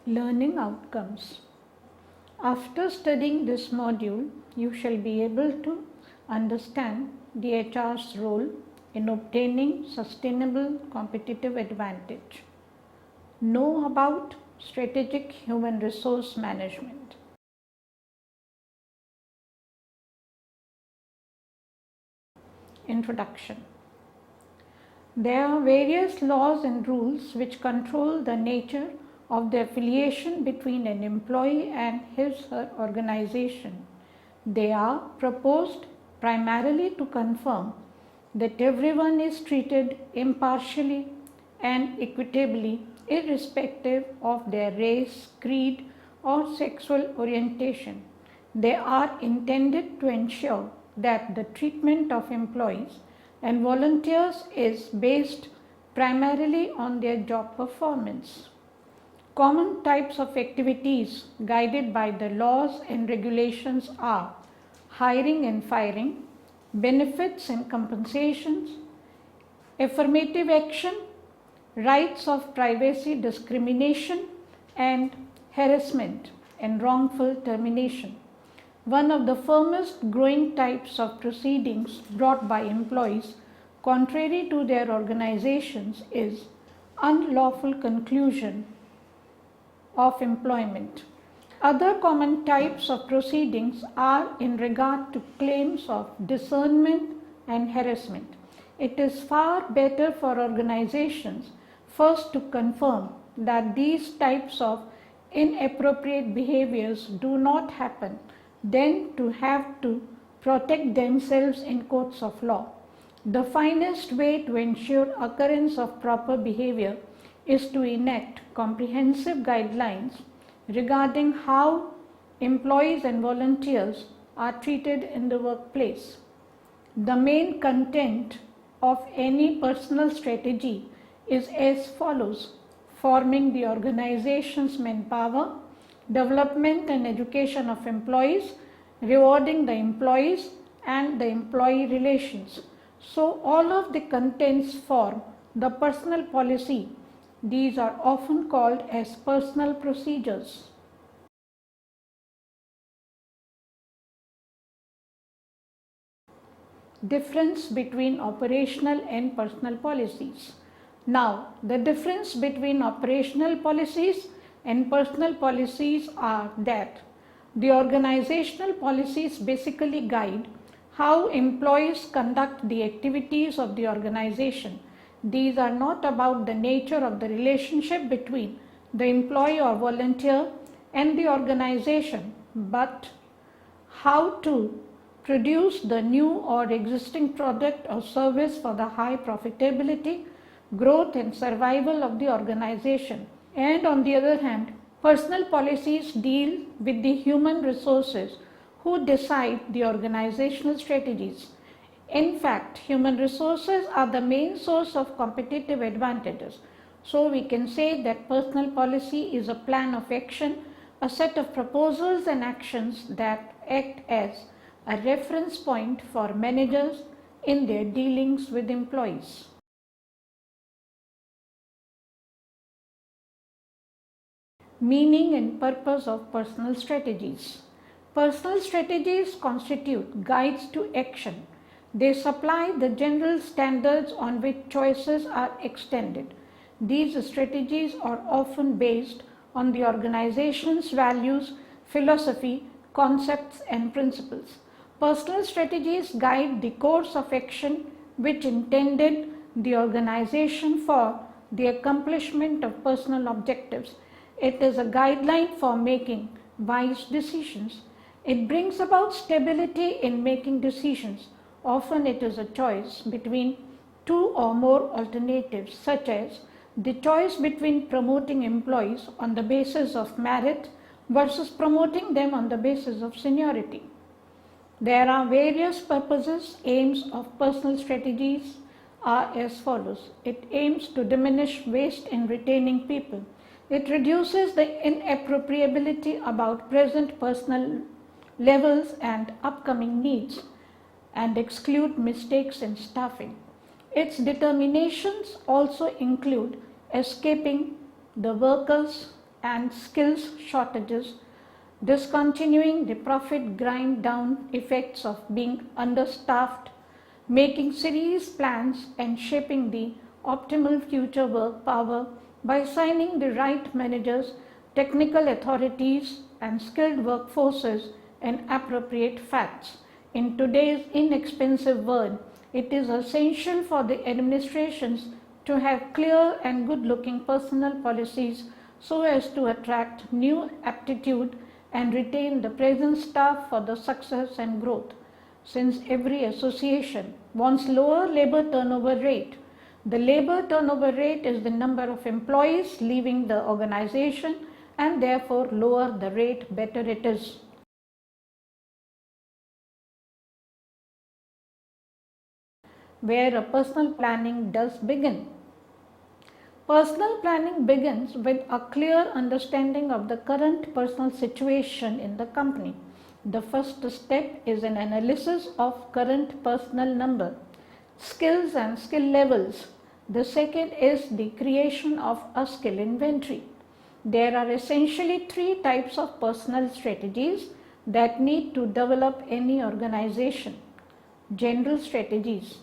Learning outcomes. After studying this module, you shall be able to understand the HR's role in obtaining sustainable competitive advantage. Know about strategic human resource management. Introduction. There are various laws and rules which control the nature of the affiliation between an employee and his/her organization. They are proposed primarily to confirm that everyone is treated impartially and equitably irrespective of their race, creed, or sexual orientation. They are intended to ensure that the treatment of employees and volunteers is based primarily on their job performance. Common types of activities guided by the laws and regulations are hiring and firing, benefits and compensations, affirmative action, rights of privacy discrimination, and harassment and wrongful termination. One of the firmest growing types of proceedings brought by employees contrary to their organizations is unlawful conclusion of employment. Other common types of proceedings are in regard to claims of discernment and harassment. It is far better for organizations first to confirm that these types of inappropriate behaviors do not happen than to have to protect themselves in courts of law. The finest way to ensure occurrence of proper behavior is to enact comprehensive guidelines regarding how employees and volunteers are treated in the workplace. The main content of any personal strategy is as follows: forming the organization's manpower, development and education of employees, rewarding the employees, and the employee relations. So all of the contents form the personal policy. These are often called as personal procedures. Difference between operational and personal policies. Now, the difference between operational policies and personal policies are that the organizational policies basically guide how employees conduct the activities of the organization. These are not about the nature of the relationship between the employee or volunteer and the organization, but how to produce the new or existing product or service for the high profitability, growth and survival of the organization. And on the other hand, personal policies deal with the human resources who decide the organizational strategies. In fact, human resources are the main source of competitive advantages. So we can say that personal policy is a plan of action, a set of proposals and actions that act as a reference point for managers in their dealings with employees. Meaning and purpose of personal strategies. Personal strategies constitute guides to action. They supply the general standards on which choices are extended. These strategies are often based on the organization's values, philosophy, concepts, and principles. Personal strategies guide the course of action which intended the organization for the accomplishment of personal objectives. It is a guideline for making wise decisions. It brings about stability in making decisions. Often it is a choice between two or more alternatives, such as the choice between promoting employees on the basis of merit versus promoting them on the basis of seniority. There are various purposes. Aims of personal strategies are as follows. It aims to diminish waste in retaining people. It reduces the inappropriability about present personal levels and upcoming needs, and exclude mistakes in staffing. Its determinations also include escaping the workers and skills shortages, discontinuing the profit grind down effects of being understaffed, making serious plans and shaping the optimal future work power by assigning the right managers, technical authorities and skilled workforces and appropriate facts. In today's inexpensive world, it is essential for the administrations to have clear and good looking personnel policies so as to attract new aptitude and retain the present staff for the success and growth. Since every association wants lower labor turnover rate, the labor turnover rate is the number of employees leaving the organization and therefore lower the rate, better it is. Where a personal planning does begin. Personal planning begins with a clear understanding of the current personal situation in the company. The first step is an analysis of current personnel number, skills and skill levels. The second is the creation of a skill inventory. There are essentially three types of personnel strategies that need to develop any organization. General strategies.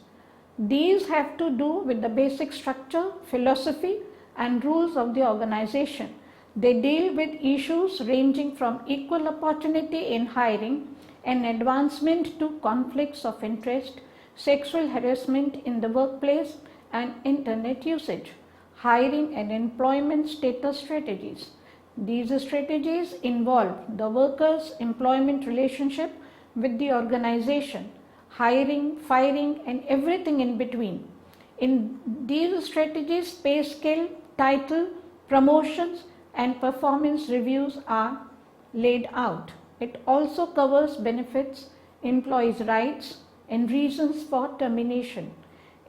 These have to do with the basic structure, philosophy and rules of the organization. They deal with issues ranging from equal opportunity in hiring and advancement to conflicts of interest, sexual harassment in the workplace and internet usage, hiring and employment status strategies. These strategies involve the worker's employment relationship with the organization, hiring, firing and everything in between. In these strategies, pay scale, title, promotions and performance reviews are laid out. It also covers benefits, employees' rights and reasons for termination.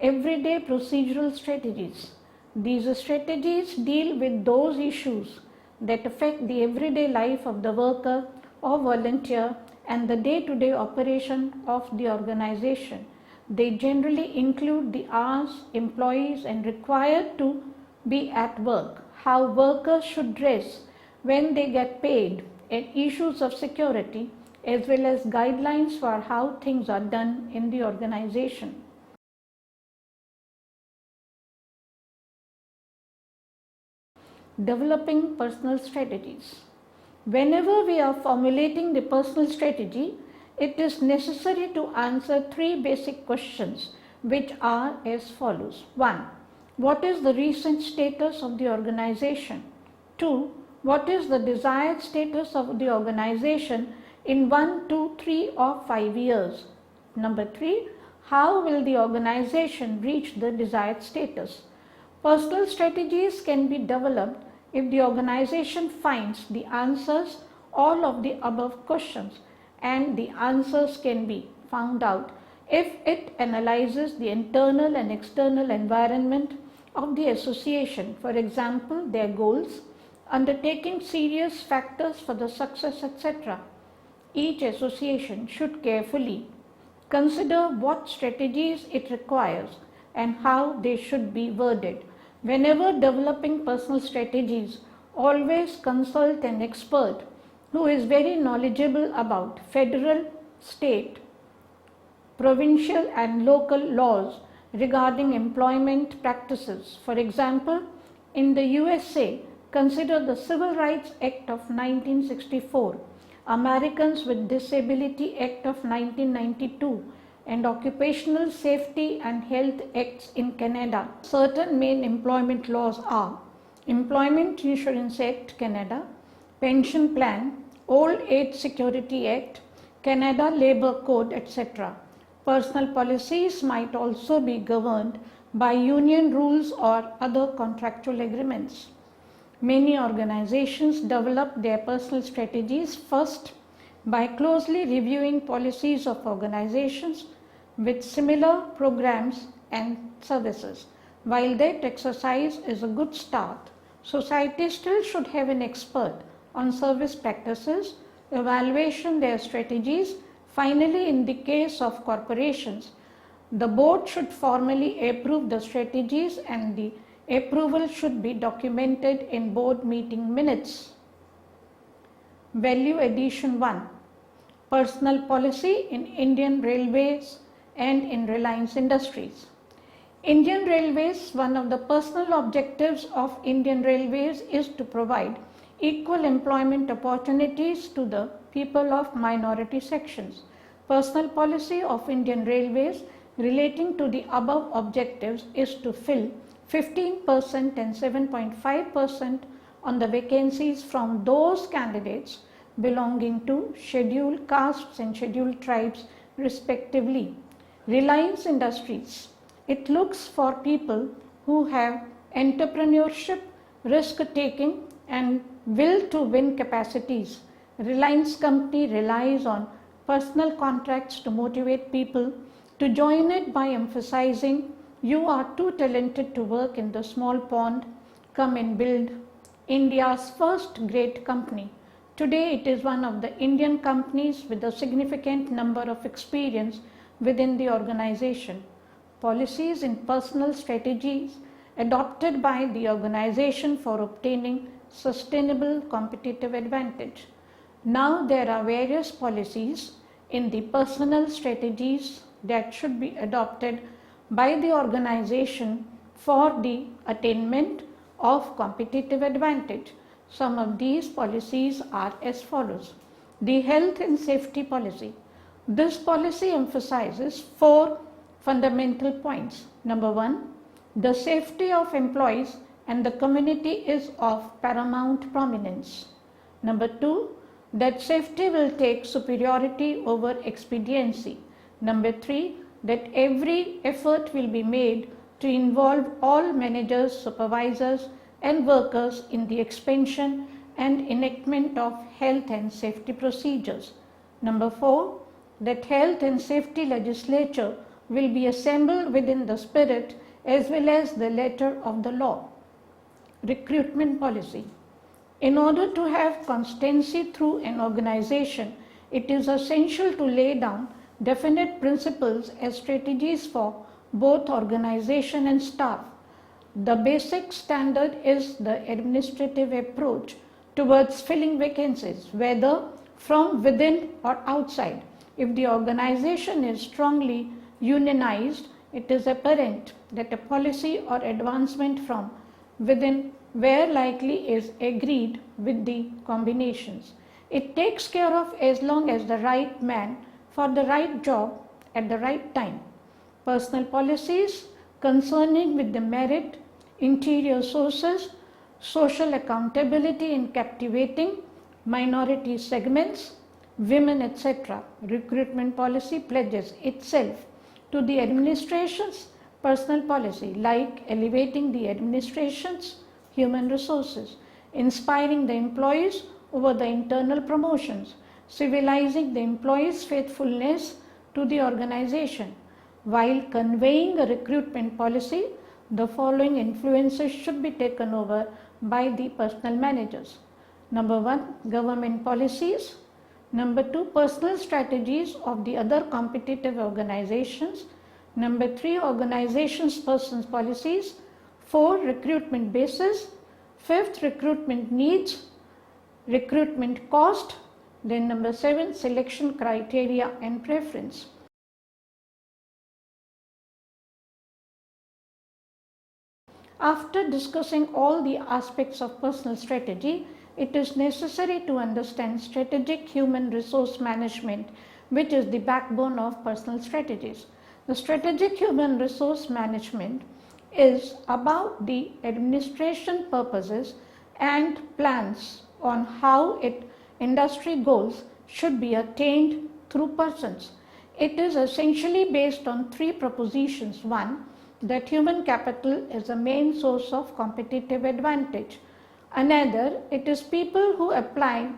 Everyday procedural strategies. These strategies deal with those issues that affect the everyday life of the worker or volunteer and the day-to-day operation of the organization. They generally include the hours employees are required to be at work, how workers should dress when they get paid, and issues of security as well as guidelines for how things are done in the organization. Developing personal strategies. Whenever we are formulating the personal strategy, it is necessary to answer three basic questions which are as follows. 1. What is the recent status of the organization? 2. What is the desired status of the organization in 1, 2, 3 or 5 years? Number 3. How will the organization reach the desired status? Personal strategies can be developed if the organization finds the answers all of the above questions, and the answers can be found out if it analyzes the internal and external environment of the association, for example, their goals, undertaking serious factors for the success, etc. Each association should carefully consider what strategies it requires and how they should be worded. Whenever developing personal strategies, always consult an expert who is very knowledgeable about federal, state, provincial and local laws regarding employment practices. For example, in the USA, consider the Civil Rights Act of 1964, Americans with Disability Act of 1992, and Occupational Safety and Health Acts in Canada. Certain main employment laws are Employment Insurance Act, Canada, Pension Plan, Old Age Security Act, Canada Labour Code, etc. Personal policies might also be governed by union rules or other contractual agreements. Many organizations develop their personal strategies first by closely reviewing policies of organizations with similar programs and services. While that exercise is a good start, society still should have an expert on service practices, evaluation their strategies. Finally, in the case of corporations, the board should formally approve the strategies and the Approval should be documented in board meeting minutes. Value addition 1. Personal policy in Indian Railways and in Reliance Industries. Indian Railways, one of the personal objectives of Indian Railways is to provide equal employment opportunities to the people of minority sections. Personal policy of Indian Railways relating to the above objectives is to fill 15% and 7.5% on the vacancies from those candidates belonging to scheduled castes and scheduled tribes respectively. Reliance Industries, it looks for people who have entrepreneurship, risk taking and will to win capacities. Reliance Company relies on personal contracts to motivate people to join it by emphasizing, you are too talented to work in the small pond, come and build India's first great company. Today it is one of the Indian companies with a significant number of experience within the organization. Policies and personal strategies adopted by the organization for obtaining sustainable competitive advantage. Now there are various policies in the personal strategies that should be adopted by the organization for the attainment of competitive advantage. Some of these policies are as follows. The health and safety policy. This policy emphasizes 4 fundamental points. Number 1, the safety of employees and the community is of paramount prominence. Number 2, that safety will take superiority over expediency. Number 3, that every effort will be made to involve all managers, supervisors and workers in the expansion and enactment of health and safety procedures. Number 4, that health and safety legislature will be assembled within the spirit as well as the letter of the law. Recruitment policy. In order to have constancy through an organization, it is essential to lay down definite principles as strategies for both organization and staff. The basic standard is the administrative approach towards filling vacancies, whether from within or outside. If the organization is strongly unionized, it is apparent that a policy or advancement from within where likely is agreed with the combinations. It takes care of as long as the right man for the right job at the right time. Personal policies concerning with the merit, interior sources, social accountability in captivating minority segments, women, etc. Recruitment policy pledges itself to the administration's personal policy, like elevating the administration's human resources, inspiring the employees over the internal promotions, civilizing the employees' faithfulness to the organization. While conveying a recruitment policy, the following influences should be taken over by the personnel managers. Number 1, government policies. Number 2, personal strategies of the other competitive organizations. Number 3, organizations' persons policies. 4, recruitment basis. 5th, recruitment needs, recruitment cost. Then number 7, selection criteria and preference. After discussing all the aspects of personal strategy, it is necessary to understand strategic human resource management, which is the backbone of personal strategies. The strategic human resource management is about the administration purposes and plans on how industry goals should be attained through persons. It is essentially based on 3 propositions. 1, that human capital is the main source of competitive advantage. Another, it is people who apply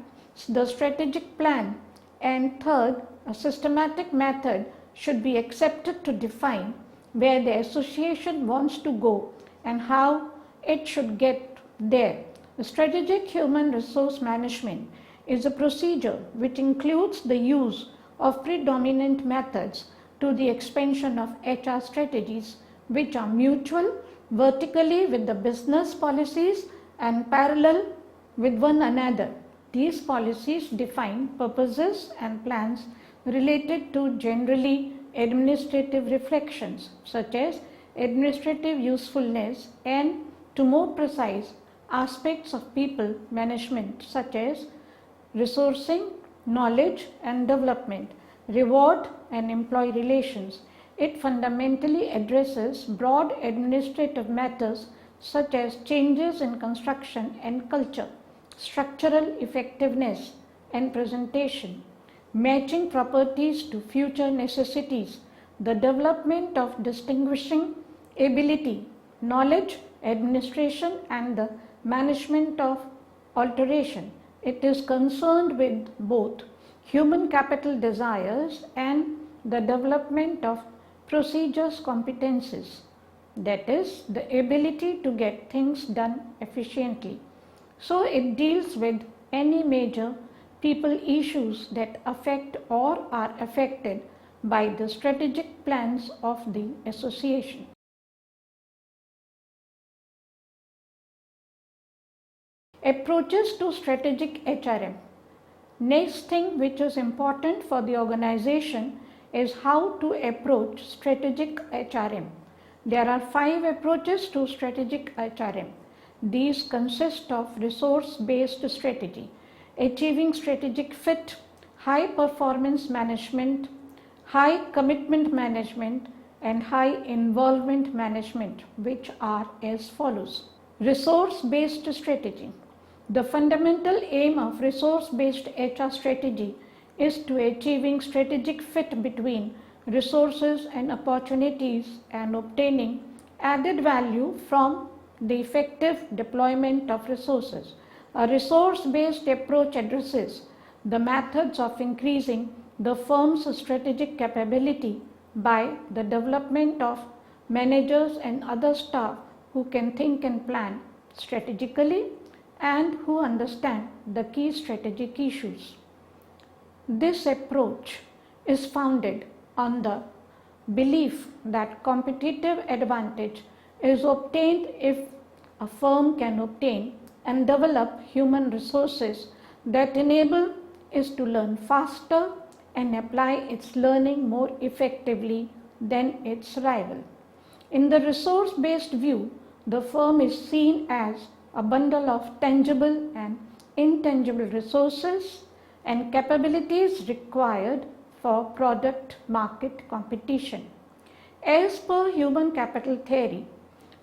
the strategic plan. And third, a systematic method should be accepted to define where the association wants to go and how it should get there. The strategic human resource management is a procedure which includes the use of predominant methods to the expansion of HR strategies which are mutual, vertically with the business policies and parallel with one another. These policies define purposes and plans related to generally administrative reflections such as administrative usefulness and to more precise aspects of people management such as resourcing, knowledge and development, reward and employee relations. It fundamentally addresses broad administrative matters such as changes in construction and culture, structural effectiveness and presentation, matching properties to future necessities, the development of distinguishing ability, knowledge, administration and the management of alteration. It is concerned with both human capital desires and the development of procedures competencies, that is, the ability to get things done efficiently. So it deals with any major people issues that affect or are affected by the strategic plans of the association. Approaches to strategic HRM. Next thing which is important for the organization is how to approach strategic HRM. There are 5 approaches to strategic HRM. These consist of resource-based strategy, achieving strategic fit, high performance management, high commitment management and high involvement management, which are as follows. Resource-based strategy. The fundamental aim of resource-based HR strategy is to achieving strategic fit between resources and opportunities and obtaining added value from the effective deployment of resources. A resource-based approach addresses the methods of increasing the firm's strategic capability by the development of managers and other staff who can think and plan strategically and who understand the key strategic issues. This approach is founded on the belief that competitive advantage is obtained if a firm can obtain and develop human resources that enable it to learn faster and apply its learning more effectively than its rival. In the resource-based view, the firm is seen as a bundle of tangible and intangible resources and capabilities required for product market competition. As per human capital theory,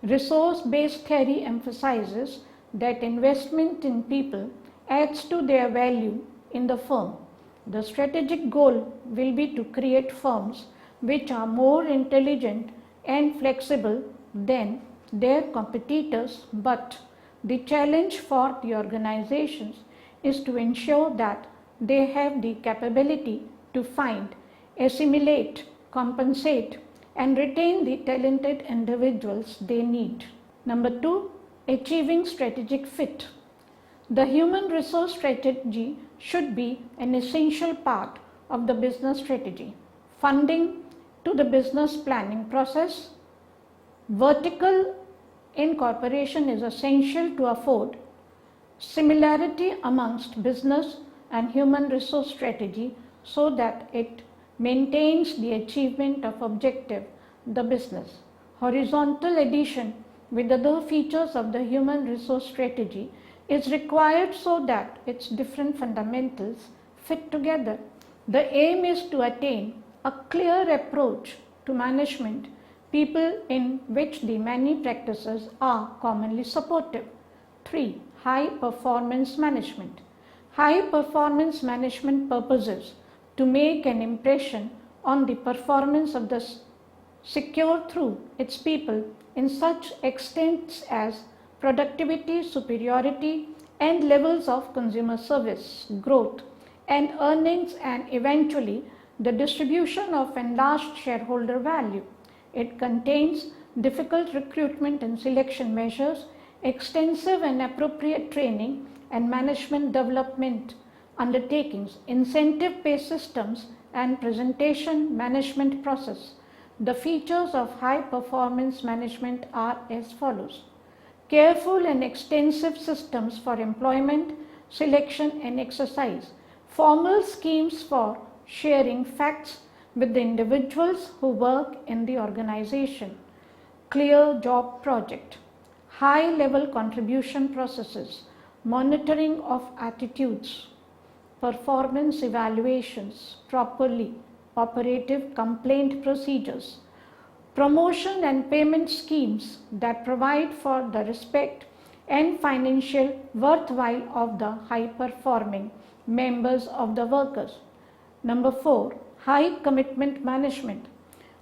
resource-based theory emphasizes that investment in people adds to their value in the firm. The strategic goal will be to create firms which are more intelligent and flexible than their competitors, but the challenge for the organizations is to ensure that they have the capability to find, assimilate, compensate and retain the talented individuals they need. Number 2, achieving strategic fit. The human resource strategy should be an essential part of the business strategy. Funding to the business planning process. Vertical incorporation is essential to afford similarity amongst business and human resource strategy so that it maintains the achievement of objective the business. Horizontal addition with other features of the human resource strategy is required so that its different fundamentals fit together. The aim is to attain a clear approach to management, people in which the many practices are commonly supportive. 3. High performance management. High performance management purposes to make an impression on the performance of the secure through its people in such extents as productivity, superiority and levels of consumer service, growth and earnings and eventually the distribution of enlarged shareholder value. It contains difficult recruitment and selection measures, extensive and appropriate training and management development undertakings, incentive pay systems and presentation management process. The features of high performance management are as follows: careful and extensive systems for employment, selection and exercise, formal schemes for sharing facts with the individuals who work in the organization, clear job project, high level contribution processes, monitoring of attitudes, performance evaluations properly, operative complaint procedures, promotion and payment schemes that provide for the respect and financial worthwhile of the high performing members of the workers. Number 4, high commitment management.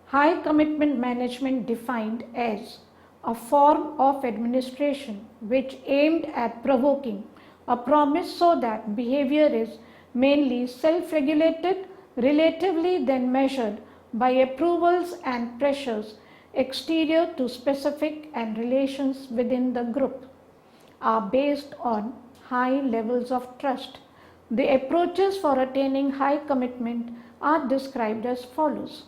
High commitment management defined as a form of administration which aimed at provoking a promise so that behavior is mainly self-regulated, relatively then measured by approvals and pressures exterior to specific and relations within the group, are based on high levels of trust. The approaches for attaining high commitment are described as follows: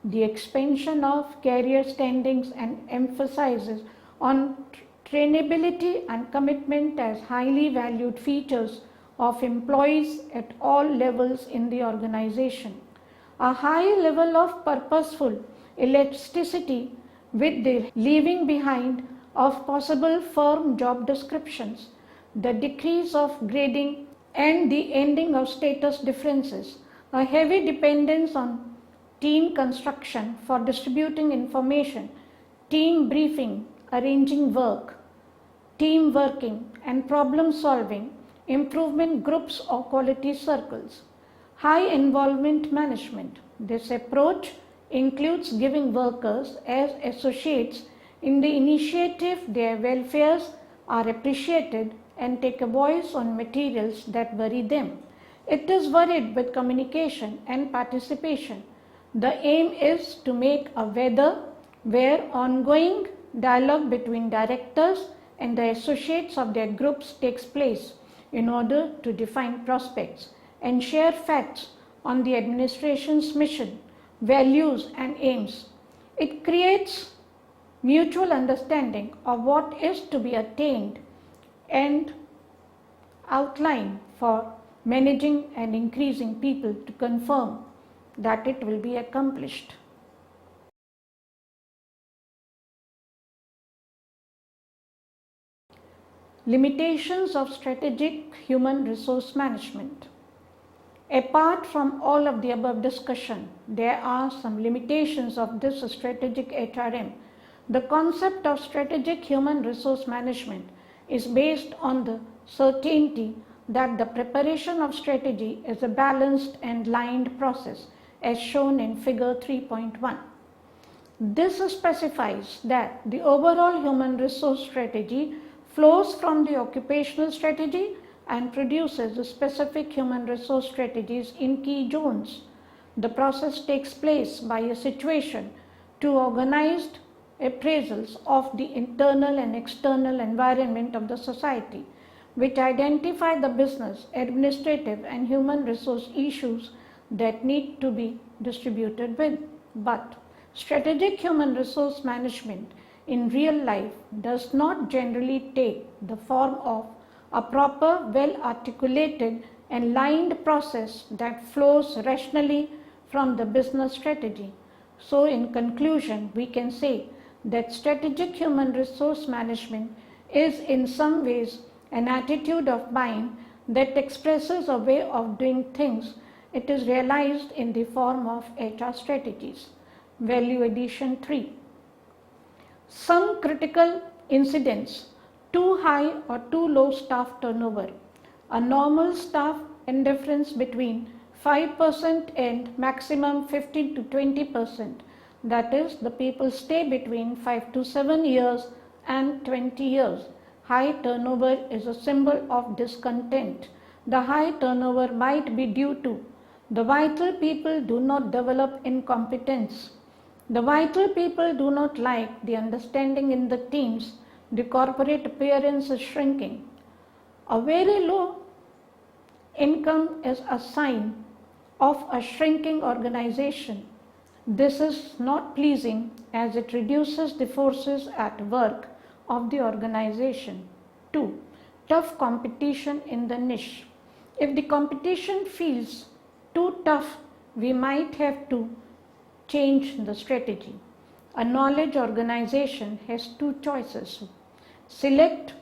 the expansion of career standings and emphasizes on trainability and commitment as highly valued features of employees at all levels in the organization. A high level of purposeful elasticity with the leaving behind of possible firm job descriptions, the decrease of grading and the ending of status differences, a heavy dependence on team construction for distributing information, team briefing, arranging work, team working and problem solving, improvement groups or quality circles. High involvement management. This approach includes giving workers as associates in the initiative their welfares are appreciated and take a voice on materials that worry them. It is varied with communication and participation. The aim is to make a weather where ongoing dialogue between directors and the associates of their groups takes place in order to define prospects and share facts on the administration's mission, values and aims. It creates mutual understanding of what is to be attained and outline for managing and increasing people to confirm that it will be accomplished. Limitations of strategic human resource management. Apart from all of the above discussion, there are some limitations of this strategic HRM. The concept of strategic human resource management is based on the certainty that the preparation of strategy is a balanced and lined process as shown in figure 3.1. This specifies that the overall human resource strategy flows from the occupational strategy and produces specific human resource strategies in key zones. The process takes place by a situation to organized appraisals of the internal and external environment of the society, which identify the business, administrative and human resource issues that need to be distributed with. But strategic human resource management in real life does not generally take the form of a proper, well-articulated and lined process that flows rationally from the business strategy. So in conclusion, we can say that strategic human resource management is in some ways an attitude of mind that expresses a way of doing things. It is realized in the form of HR strategies. Value addition 3. Some critical incidents: too high or too low staff turnover, a normal staff indifference between 5% and maximum 15 to 20%. That is, the people stay between 5 to 7 years and 20 years. High turnover is a symbol of discontent. The high turnover might be due to the vital people do not develop incompetence. The vital people do not like the understanding in the teams. The corporate appearance is shrinking. A very low income is a sign of a shrinking organization. This is not pleasing as it reduces the forces at work of the organization. 2. Tough competition in the niche. If the competition feels too tough, we might have to change the strategy. A knowledge organization has two choices: select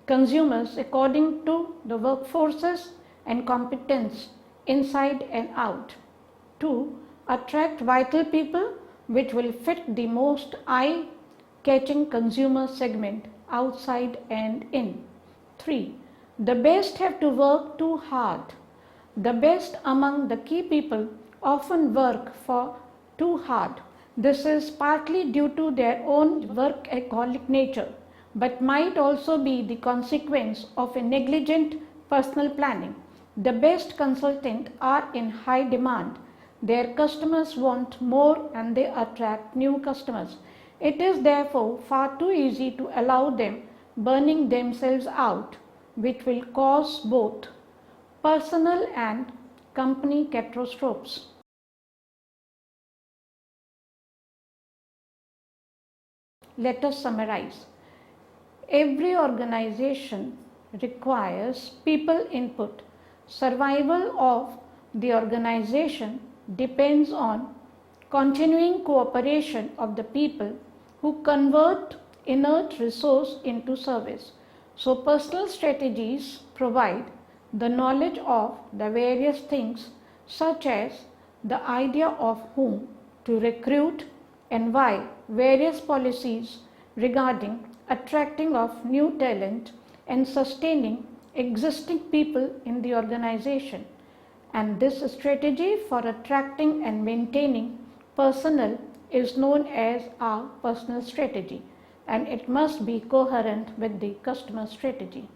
consumers according to the workforces and competence inside and out. 2. Attract vital people which will fit the most eye-catching consumer segment outside and in. 3. The best have to work too hard. The best among the key people often work for too hard. This is partly due to their own workaholic nature, but might also be the consequence of a negligent personal planning. The best consultants are in high demand. Their customers want more and they attract new customers. It is therefore far too easy to allow them burning themselves out, which will cause both personal and company catastrophes. Let us summarize. Every organization requires people input. Survival of the organization depends on continuing cooperation of the people who convert inert resource into service. So personal strategies provide the knowledge of the various things such as the idea of whom to recruit and why, various policies regarding attracting of new talent and sustaining existing people in the organization. And this strategy for attracting and maintaining personnel is known as our personal strategy, and it must be coherent with the customer strategy.